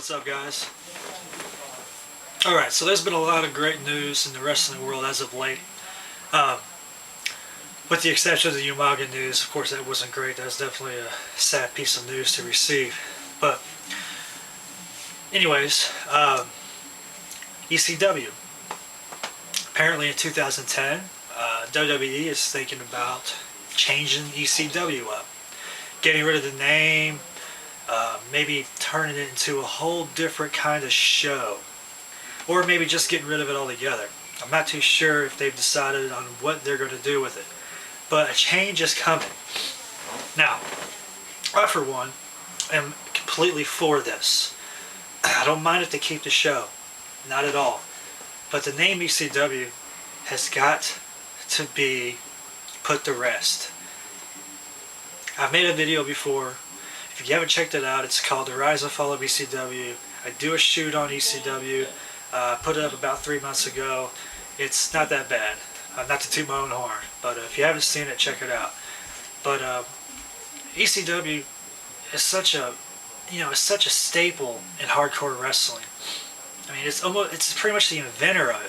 What's up, guys? Alright, so there's been a lot of great news in the wrestling world as of late. With the exception of the Umaga news. Of course, that wasn't great. That was definitely a sad piece of news to receive. But, anyways, ECW. Apparently in 2010, WWE is thinking about changing ECW up. Getting rid of the name, maybe turning it into a whole different kind of show. Or maybe just getting rid of it altogether. I'm not too sure if they've decided on what they're going to do with it. But a change is coming. Now, I for one am completely for this. I don't mind if they keep the show. Not at all. But the name ECW has got to be put to rest. I've made a video before. If you haven't checked it out, it's called The Rise and Fall of ECW. I do a shoot on ECW. Put it up about 3 months ago. It's not that bad. Not to toot my own horn, but if you haven't seen it, check it out. But ECW is such a, it's such a staple in hardcore wrestling. I mean, it's pretty much the inventor of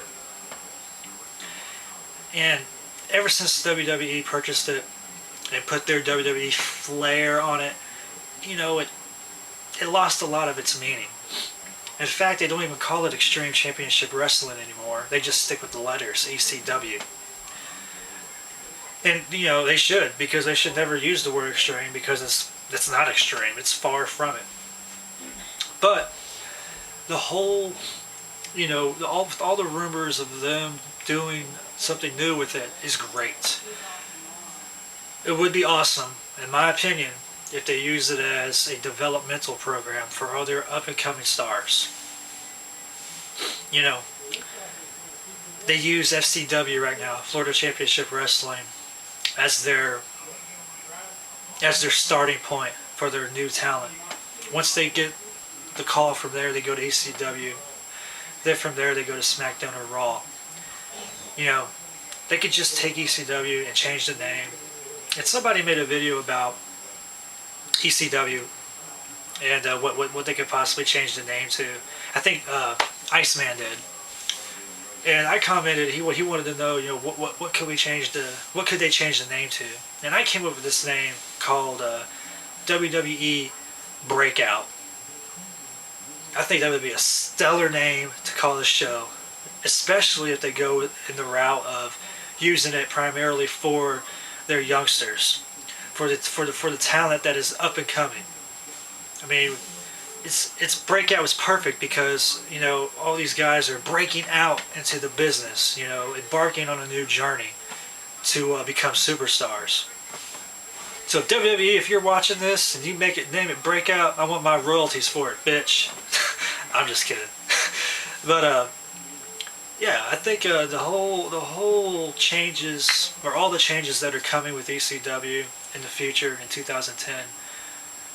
it. And ever since WWE purchased it and put their WWE flair on it, it lost a lot of its meaning. In fact, they don't even call it Extreme Championship Wrestling anymore. They just stick with the letters, ECW. And, they should, because they should never use the word extreme, because it's not extreme. It's far from it. But the whole, all the rumors of them doing something new with it is great. It would be awesome, in my opinion, if they use it as a developmental program for other up-and-coming stars. They use FCW right now, Florida Championship Wrestling, as their starting point for their new talent. Once they get the call from there, they go to ECW. Then from there, they go to SmackDown or Raw. They could just take ECW and change the name. And somebody made a video about ECW and what they could possibly change the name to. I think Iceman did. And I commented he wanted to know, what could they change the name to? And I came up with this name called WWE Breakout. I think that would be a stellar name to call the show, especially if they go in the route of using it primarily for their youngsters, for the talent that is up and coming. I mean, it's Breakout was perfect because all these guys are breaking out into the business, embarking on a new journey to become superstars. So WWE, if you're watching this and you name it Breakout, I want my royalties for it, bitch. I'm just kidding. But yeah, I think the whole changes, or all the changes that are coming with ECW in the future in 2010,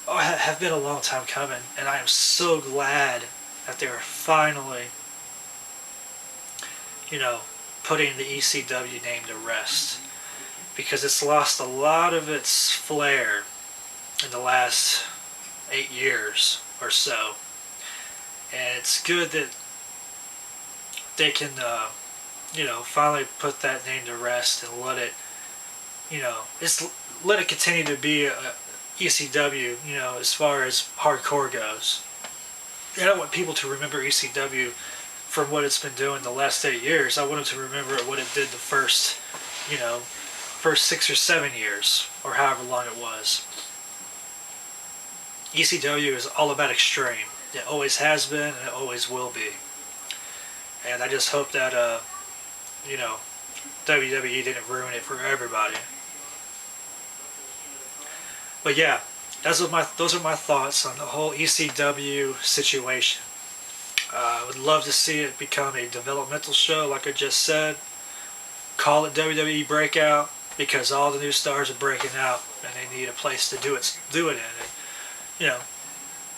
have been a long time coming, and I am so glad that they're finally, putting the ECW name to rest, because it's lost a lot of its flair in the last 8 years or so, and it's good that they can, finally put that name to rest and let it, let it continue to be a ECW, as far as hardcore goes. I don't want people to remember ECW from what it's been doing the last 8 years. I want them to remember what it did the first 6 or 7 years, or however long it was. ECW is all about extreme. It always has been, and it always will be. And I just hope that, WWE didn't ruin it for everybody. But yeah, those are my thoughts on the whole ECW situation. I would love to see it become a developmental show, like I just said. Call it WWE Breakout, because all the new stars are breaking out, and they need a place to do it in. And,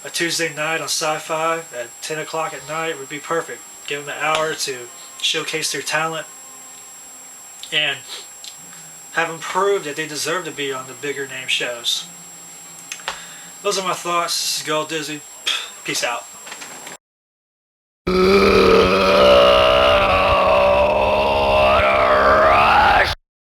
a Tuesday night on Sci-Fi at 10 o'clock at night would be perfect. Give them an hour to showcase their talent and have them prove that they deserve to be on the bigger name shows. Those are my thoughts. This is Gold Dizzy. Peace out.